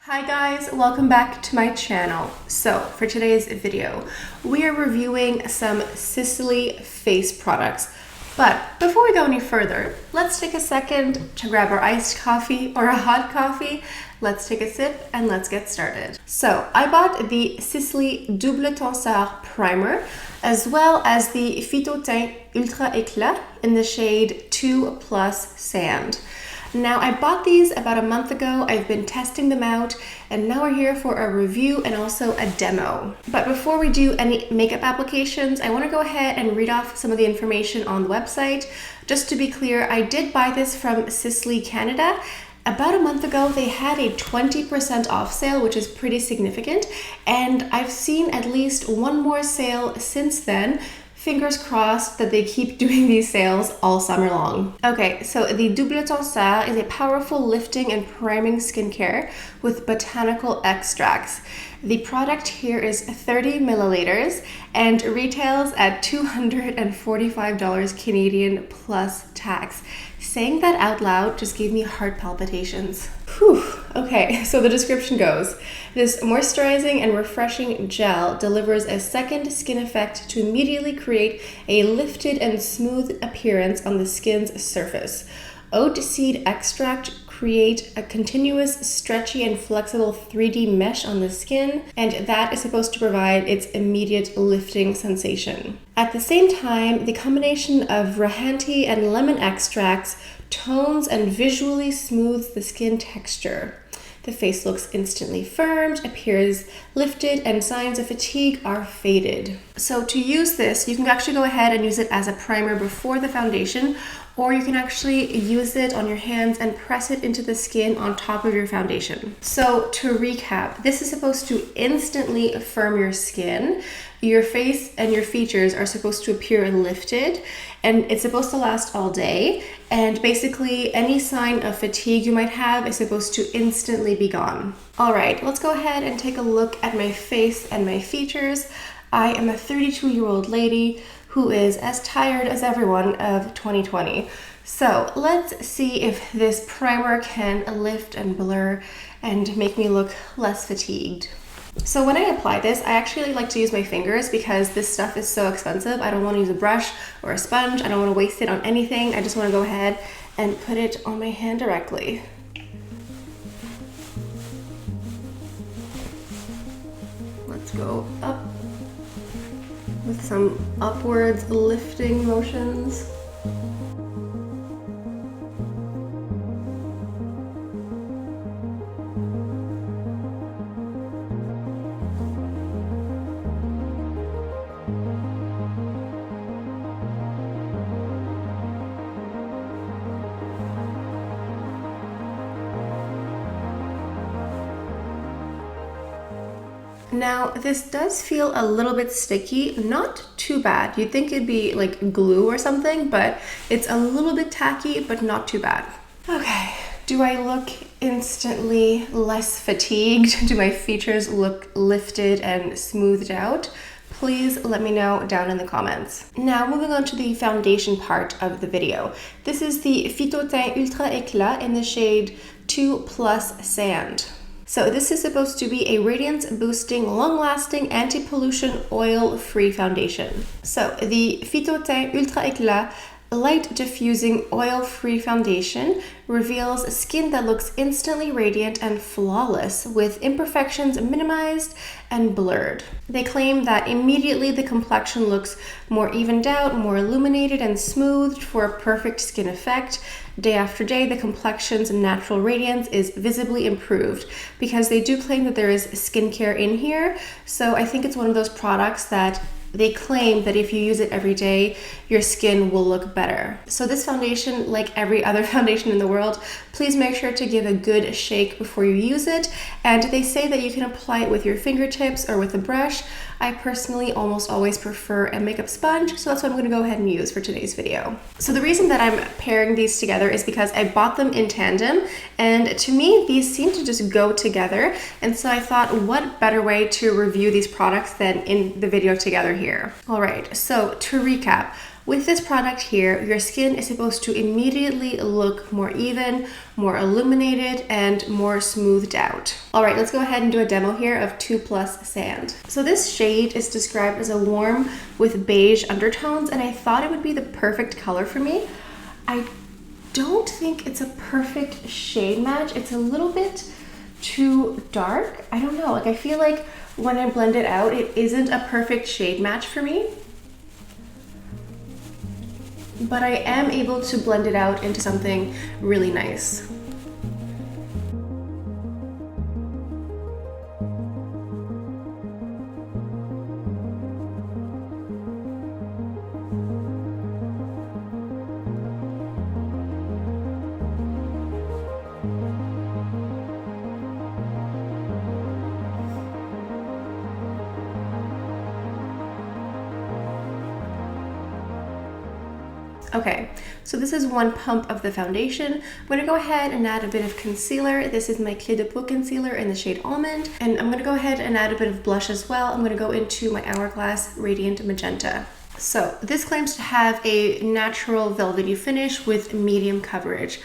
Hi guys, welcome back to my channel. So for today's video, we are reviewing some Sisley face products. But before we go any further, let's take a second to grab our iced coffee or a hot coffee. Let's take a sip and let's get started. So I bought the Sisley Double Tenseur Primer as well as the Phyto-Teint Ultra Éclat in the shade 2+ Sand. Now I bought these about a month ago. I've been testing them out and now we're here for a review and also a demo. But before we do any makeup applications, I want to go ahead and read off some of the information on the website. Just to be clear, I did buy this from Sisley Canada. About a month ago, they had a 20% off sale, which is pretty significant. And I've seen at least one more sale since then. Fingers crossed that they keep doing these sales all summer long. Okay, so the Double Tenseur is a powerful lifting and priming skincare with botanical extracts. The product here is 30 milliliters and retails at $245 Canadian plus tax. Saying that out loud just gave me heart palpitations. Whew. Okay, so the description goes, this moisturizing and refreshing gel delivers a second skin effect to immediately create a lifted and smooth appearance on the skin's surface. Oat seed extract create a continuous, stretchy, and flexible 3D mesh on the skin, and that is supposed to provide its immediate lifting sensation. At the same time, the combination of Rahanti and lemon extracts tones and visually smooths the skin texture. The face looks instantly firmed, appears lifted, and signs of fatigue are faded. So to use this, you can actually go ahead and use it as a primer before the foundation, or you can actually use it on your hands and press it into the skin on top of your foundation. So to recap, this is supposed to instantly firm your skin. Your face and your features are supposed to appear lifted, and it's supposed to last all day. And basically any sign of fatigue you might have is supposed to instantly be gone. All right, let's go ahead and take a look at my face and my features. I am a 32-year-old lady who is as tired as everyone of 2020. So let's see if this primer can lift and blur and make me look less fatigued. So when I apply this, I actually like to use my fingers because this stuff is so expensive. I don't want to use a brush or a sponge. I don't want to waste it on anything. I just want to go ahead and put it on my hand directly. Let's go up with some upwards lifting motions. Now, this does feel a little bit sticky, not too bad. You'd think it'd be like glue or something, but it's a little bit tacky, but not too bad. Okay, do I look instantly less fatigued? Do my features look lifted and smoothed out? Please let me know down in the comments. Now, moving on to the foundation part of the video. This is the Phyto-Teint Ultra Éclat in the shade 2+ Sand. So this is supposed to be a radiance boosting, long-lasting, anti-pollution, oil-free foundation. So the Phyto-Teint Ultra Éclat light diffusing oil-free foundation reveals a skin that looks instantly radiant and flawless with imperfections minimized and blurred. They claim that immediately the complexion looks more evened out, more illuminated and smoothed for a perfect skin effect. Day after day, the complexion's natural radiance is visibly improved because they do claim that there is skincare in here. So I think it's one of those products that they claim that if you use it every day, your skin will look better. So this foundation, like every other foundation in the world, please make sure to give a good shake before you use it. And they say that you can apply it with your fingertips or with a brush. I personally almost always prefer a makeup sponge, so that's what I'm gonna go ahead and use for today's video. So the reason that I'm pairing these together is because I bought them in tandem, and to me, these seem to just go together. And so I thought, what better way to review these products than in the video together here. All right, so to recap, With this product here, your skin is supposed to immediately look more even, more illuminated, and more smoothed out. All right, let's go ahead and do a demo here of 2+ Sand. So this shade is described as a warm with beige undertones, and I thought it would be the perfect color for me. I don't think it's a perfect shade match. It's a little bit too dark. I don't know, like I feel like when I blend it out, it isn't a perfect shade match for me. But I am able to blend it out into something really nice. Okay, so this is one pump of the foundation. I'm gonna go ahead and add a bit of concealer. This is my Clé de Peau concealer in the shade Almond. And I'm gonna go ahead and add a bit of blush as well. I'm gonna go into my Hourglass Radiant Magenta. So this claims to have a natural velvety finish with medium coverage.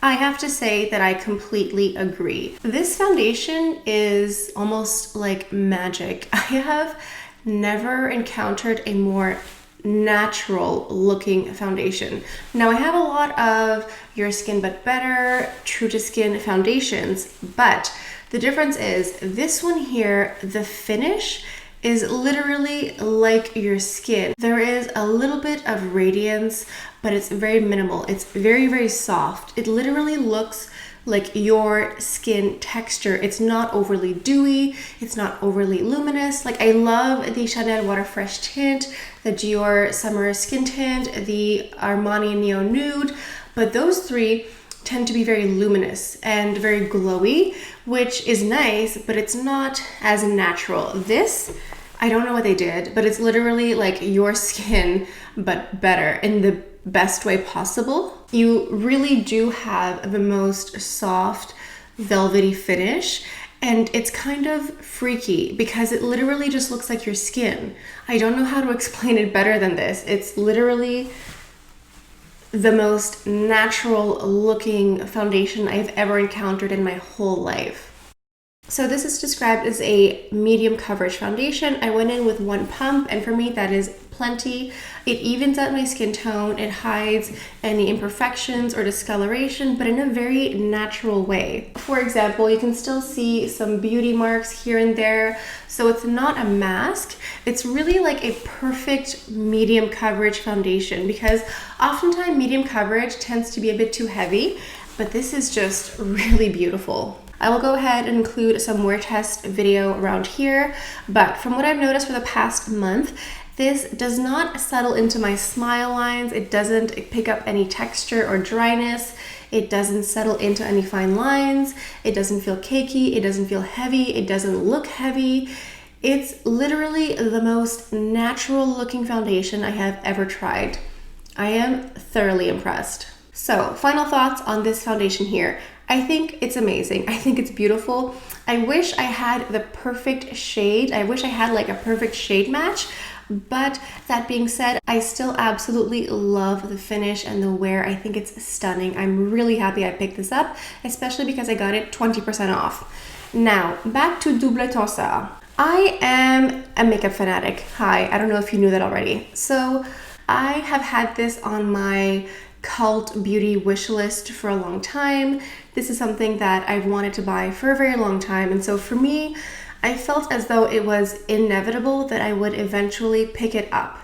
I have to say that I completely agree. This foundation is almost like magic. I have never encountered a more natural looking foundation. Now I have a lot of Your Skin But Better, True to Skin foundations, but the difference is this one here, the finish is literally like your skin. There is a little bit of radiance, but it's very minimal. It's very, very soft. It literally looks like your skin texture. It's not overly dewy, it's not overly luminous. Like I love the Chanel Water Fresh tint, the Dior Summer Skin Tint, the Armani Neo Nude, but those three tend to be very luminous and very glowy, which is nice, but it's not as natural. This, I don't know what they did, but it's literally like your skin, but better in the best way possible. You really do have the most soft, velvety finish, and it's kind of freaky because it literally just looks like your skin. I don't know how to explain it better than this. It's literally the most natural looking foundation I've ever encountered in my whole life. So this is described as a medium coverage foundation. I went in with one pump, and for me that is plenty. It evens out my skin tone, it hides any imperfections or discoloration, but in a very natural way. For example, you can still see some beauty marks here and there, so it's not a mask. It's really like a perfect medium coverage foundation, because oftentimes medium coverage tends to be a bit too heavy, but this is just really beautiful. I will go ahead and include some wear test video around here, but from what I've noticed for the past month, this does not settle into my smile lines. It doesn't pick up any texture or dryness. It doesn't settle into any fine lines. It doesn't feel cakey. It doesn't feel heavy. It doesn't look heavy. It's literally the most natural looking foundation I have ever tried. I am thoroughly impressed. So, final thoughts on this foundation here. I think it's amazing. I think it's beautiful. I wish I had the perfect shade. I wish I had like a perfect shade match. But that being said, I still absolutely love the finish and the wear. I think it's stunning. I'm really happy I picked this up, especially because I got it 20% off. Now, back to Double Tenseur. I am a makeup fanatic. Hi, I don't know if you knew that already. So I have had this on my cult beauty wish list for a long time. This is something that I've wanted to buy for a very long time, and so for me, I felt as though it was inevitable that I would eventually pick it up.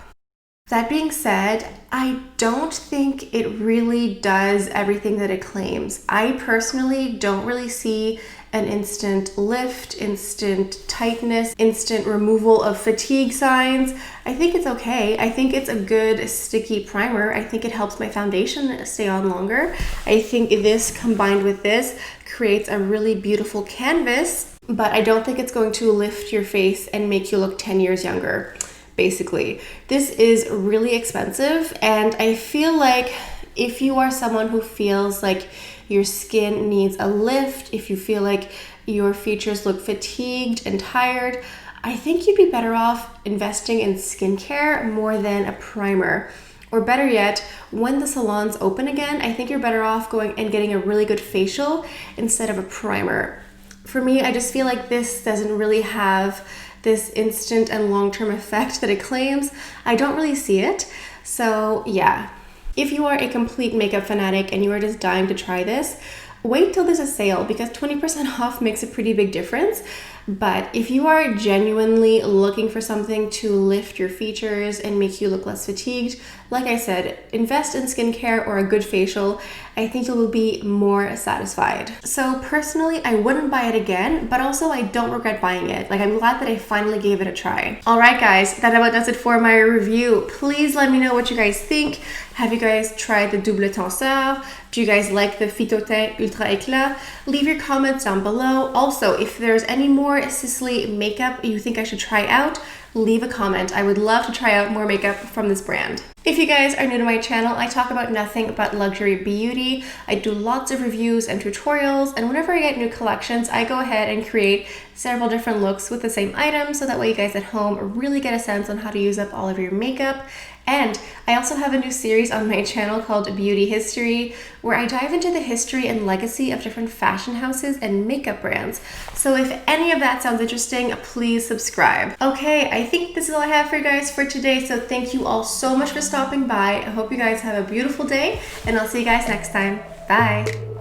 That being said, I don't think it really does everything that it claims. I personally don't really see an instant lift, instant tightness, instant removal of fatigue signs. I think it's okay. I think it's a good sticky primer. I think it helps my foundation stay on longer. I think this combined with this creates a really beautiful canvas, but I don't think it's going to lift your face and make you look 10 years younger, basically. This is really expensive, and I feel like if you are someone who feels like your skin needs a lift, if you feel like your features look fatigued and tired, I think you'd be better off investing in skincare more than a primer. Or better yet, when the salons open again, I think you're better off going and getting a really good facial instead of a primer. For me, I just feel like this doesn't really have this instant and long-term effect that it claims. I don't really see it. So yeah, if you are a complete makeup fanatic and you are just dying to try this, wait till there's a sale because 20% off makes a pretty big difference. But if you are genuinely looking for something to lift your features and make you look less fatigued, like I said, invest in skincare or a good facial. I think you will be more satisfied. So personally, I wouldn't buy it again, but also I don't regret buying it. Like, I'm glad that I finally gave it a try. All right, guys, that about does it for my review. Please let me know what you guys think. Have you guys tried the double tenseur? Do you guys like the Phyto-Teint Ultra Éclat? Leave your comments down below. Also, if there's any more Sisley makeup you think I should try out, leave a comment. I would love to try out more makeup from this brand. If you guys are new to my channel, I talk about nothing but luxury beauty. I do lots of reviews and tutorials, and whenever I get new collections, I go ahead and create several different looks with the same items so that way you guys at home really get a sense on how to use up all of your makeup. And I also have a new series on my channel called Beauty History, where I dive into the history and legacy of different fashion houses and makeup brands. So if any of that sounds interesting, please subscribe. Okay, I think this is all I have for you guys for today. So thank you all so much for stopping by. I hope you guys have a beautiful day, and I'll see you guys next time. Bye.